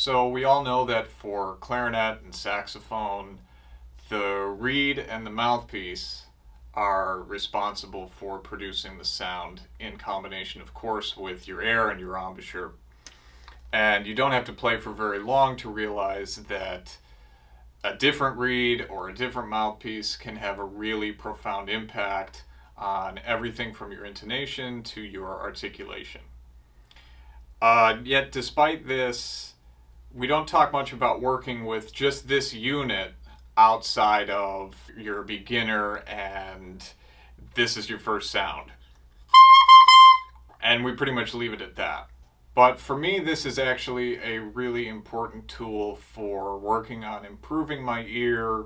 So we all know that for clarinet and saxophone, the reed and the mouthpiece are responsible for producing the sound in combination, of course, with your air and your embouchure. And you don't have to play for very long to realize that a different reed or a different mouthpiece can have a really profound impact on everything from your intonation to your articulation. Yet despite this, we don't talk much about working with just this unit outside of your beginner and this is your first sound. And we pretty much leave it at that. But for me, this is actually a really important tool for working on improving my ear,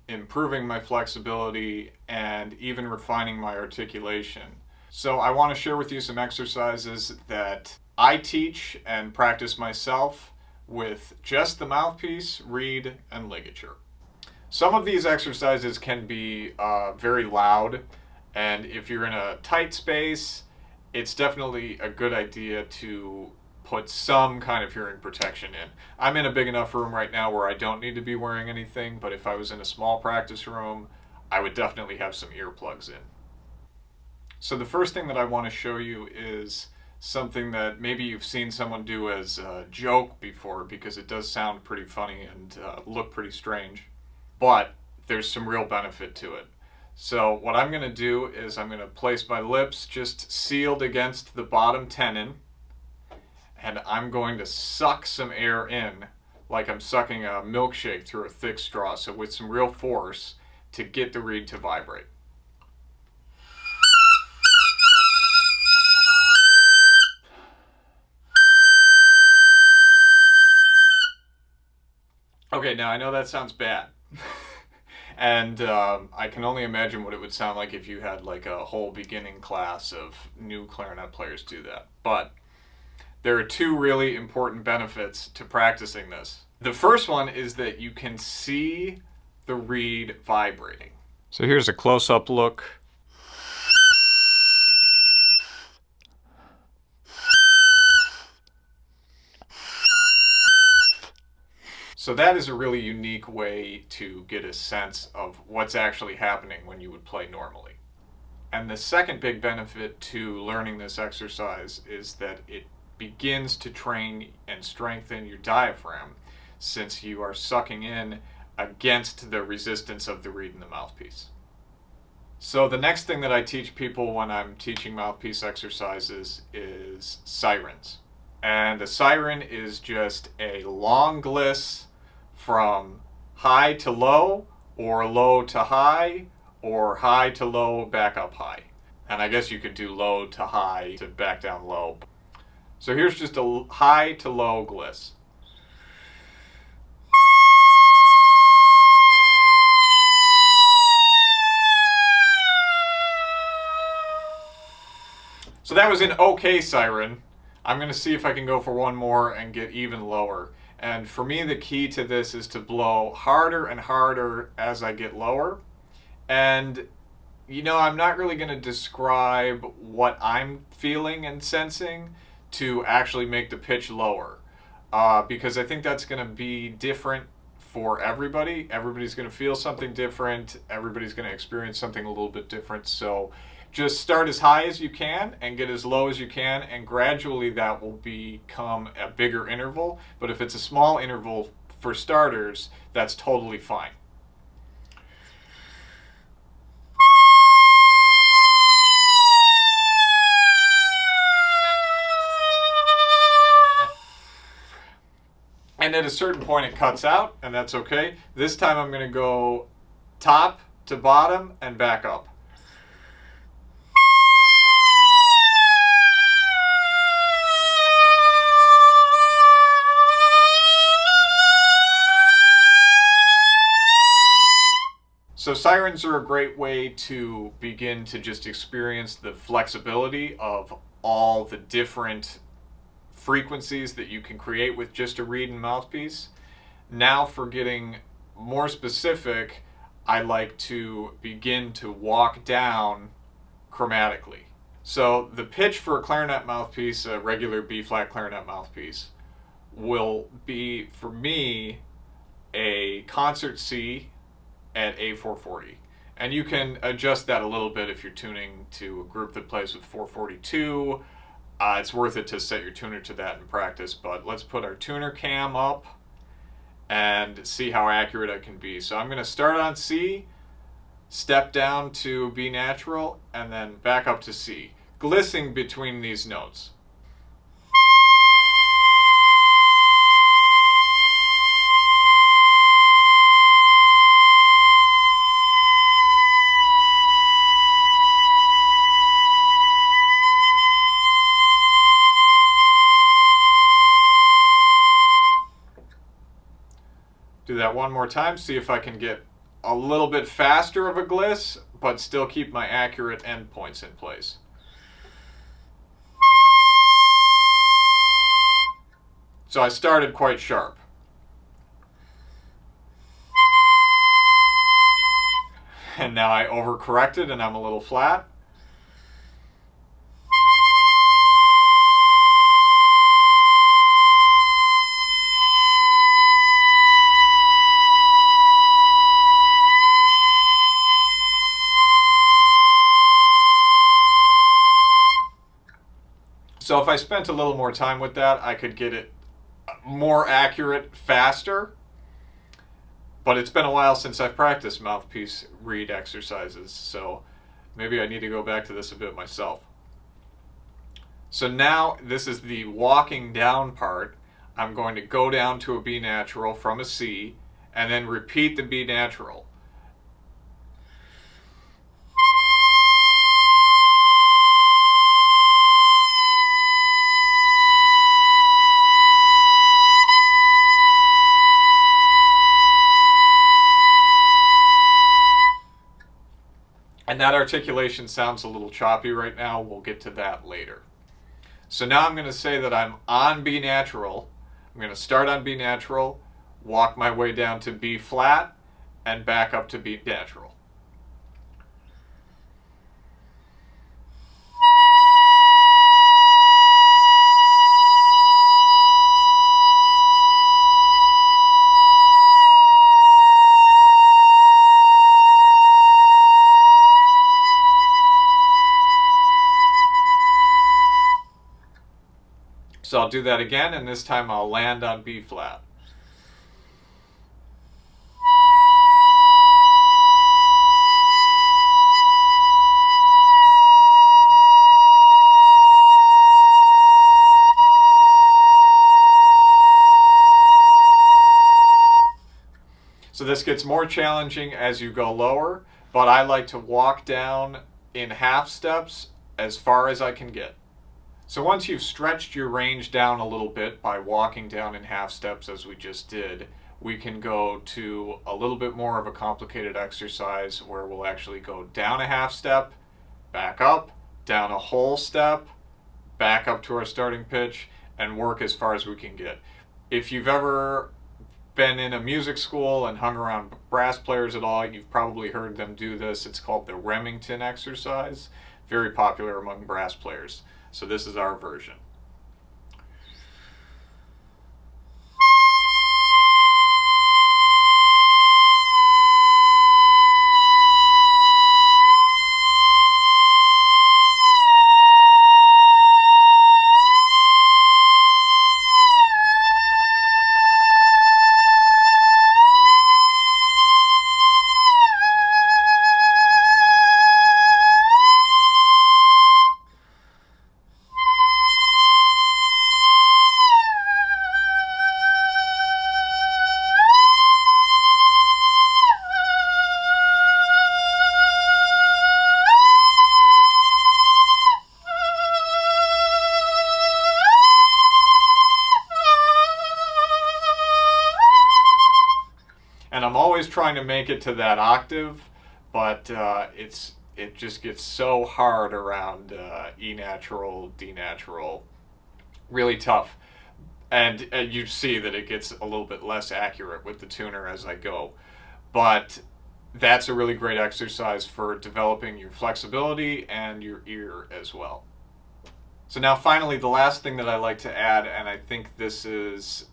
improving my flexibility, and even refining my articulation. So I want to share with you some exercises that I teach and practice myself with just the mouthpiece, reed, and ligature. Some of these exercises can be very loud, and if you're in a tight space, it's definitely a good idea to put some kind of hearing protection in. I'm in a big enough room right now where I don't need to be wearing anything, but if I was in a small practice room, I would definitely have some earplugs in. So the first thing that I want to show you is something that maybe you've seen someone do as a joke before, because it does sound pretty funny and look pretty strange, but there's some real benefit to it. So what I'm going to do is I'm going to place my lips just sealed against the bottom tenon, and I'm going to suck some air in like I'm sucking a milkshake through a thick straw, so with some real force to get the reed to vibrate. Okay, now I know that sounds bad. And I can only imagine what it would sound like if you had like a whole beginning class of new clarinet players do that. But there are two really important benefits to practicing this. The first one is that you can see the reed vibrating. So here's a close-up look. So that is a really unique way to get a sense of what's actually happening when you would play normally. And the second big benefit to learning this exercise is that it begins to train and strengthen your diaphragm, since you are sucking in against the resistance of the reed and the mouthpiece. So the next thing that I teach people when I'm teaching mouthpiece exercises is sirens. And a siren is just a long gliss from high to low, or low to high, or high to low, back up high. And I guess you could do low to high to back down low. So here's just a high to low gliss. So that was an okay siren. I'm going to see if I can go for one more and get even lower. And for me, the key to this is to blow harder and harder as I get lower. And, you know, I'm not really going to describe what I'm feeling and sensing to actually make the pitch lower. Because I think that's going to be different for everybody. Everybody's going to feel something different. Everybody's going to experience something a little bit different. So just start as high as you can and get as low as you can, and gradually that will become a bigger interval. But if it's a small interval for starters, that's totally fine. And at a certain point it cuts out, and that's okay. This time I'm going to go top to bottom and back up. So sirens are a great way to begin to just experience the flexibility of all the different frequencies that you can create with just a reed and mouthpiece. Now for getting more specific, I like to begin to walk down chromatically. So the pitch for a clarinet mouthpiece, a regular B-flat clarinet mouthpiece, will be, for me, a concert C at A440. And you can adjust that a little bit if you're tuning to a group that plays with 442. It's worth it to set your tuner to that in practice, but let's put our tuner cam up and see how accurate I can be. So I'm going to start on C, step down to B natural, and then back up to C, glissing between these notes. Do that one more time, see if I can get a little bit faster of a gliss, but still keep my accurate endpoints in place. So I started quite sharp. And now I overcorrected and I'm a little flat. So if I spent a little more time with that, I could get it more accurate faster. But it's been a while since I've practiced mouthpiece reed exercises, so maybe I need to go back to this a bit myself. So now this is the walking down part. I'm going to go down to a B natural from a C and then repeat the B natural. And that articulation sounds a little choppy right now. We'll get to that later. So now I'm going to say that I'm on B natural. I'm going to start on B natural, walk my way down to B flat, and back up to B natural. So I'll do that again, and this time I'll land on B flat. So this gets more challenging as you go lower, but I like to walk down in half steps as far as I can get. So once you've stretched your range down a little bit by walking down in half steps as we just did, we can go to a little bit more of a complicated exercise where we'll actually go down a half step, back up, down a whole step, back up to our starting pitch, and work as far as we can get. If you've ever been in a music school and hung around brass players at all, you've probably heard them do this. It's called the Remington exercise, very popular among brass players. So this is our version. And I'm always trying to make it to that octave, but it just gets so hard around E natural, D natural, really tough. And you see that it gets a little bit less accurate with the tuner as I go. But that's a really great exercise for developing your flexibility and your ear as well. So now finally, the last thing that I like to add, and I think this is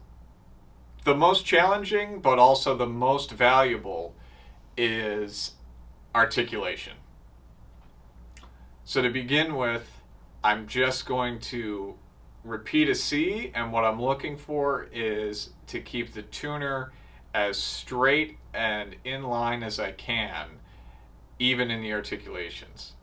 the most challenging but also the most valuable, is articulation. So to begin with, I'm just going to repeat a C, and what I'm looking for is to keep the tuner as straight and in line as I can, even in the articulations.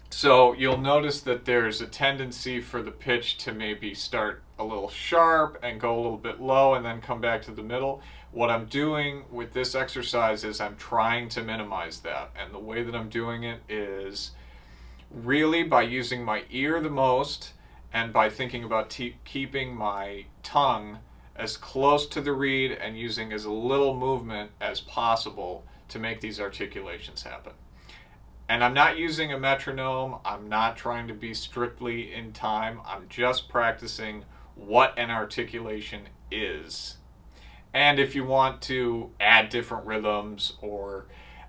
So you'll notice that there's a tendency for the pitch to maybe start a little sharp and go a little bit low and then come back to the middle. What I'm doing with this exercise is I'm trying to minimize that. And the way that I'm doing it is really by using my ear the most and by thinking about keeping my tongue as close to the reed and using as little movement as possible to make these articulations happen. And I'm not using a metronome. I'm not trying to be strictly in time. I'm just practicing what an articulation is. And if you want to add different rhythms or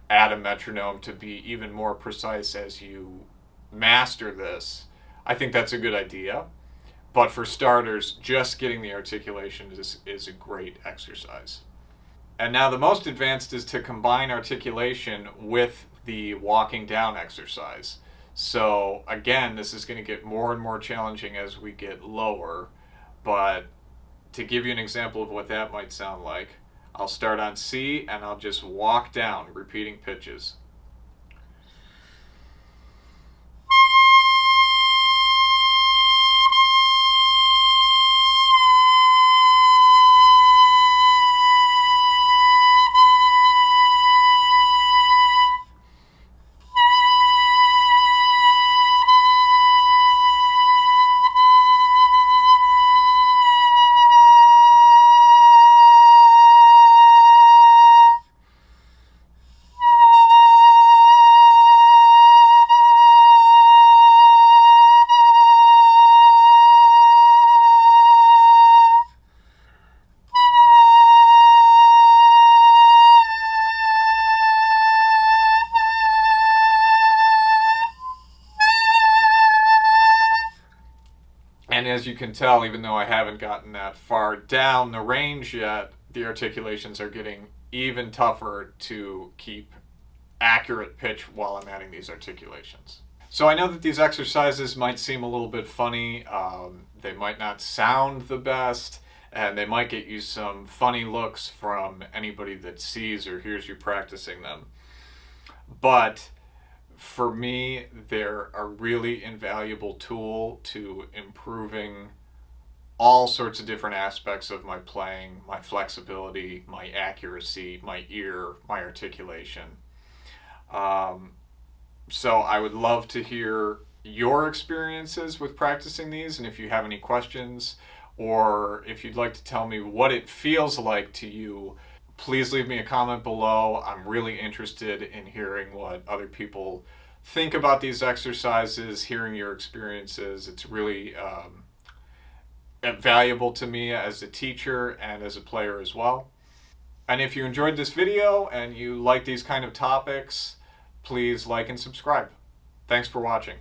add a metronome to be even more precise as you master this, I think that's a good idea. But for starters, just getting the articulation is a great exercise. And now the most advanced is to combine articulation with the walking down exercise. So again, this is going to get more and more challenging as we get lower, but to give you an example of what that might sound like, I'll start on C and I'll just walk down, repeating pitches. And as you can tell, even though I haven't gotten that far down the range yet, the articulations are getting even tougher to keep accurate pitch while I'm adding these articulations. So I know that these exercises might seem a little bit funny. They might not sound the best, and they might get you some funny looks from anybody that sees or hears you practicing them. But for me, they're a really invaluable tool to improving all sorts of different aspects of my playing, my flexibility, my accuracy, my ear, my articulation. Um, so I would love to hear your experiences with practicing these, and if you have any questions, or if you'd like to tell me what it feels like to you, please leave me a comment below. I'm really interested in hearing what other people think about these exercises, hearing your experiences. It's really valuable to me as a teacher and as a player as well. And if you enjoyed this video and you like these kind of topics, please like and subscribe. Thanks for watching.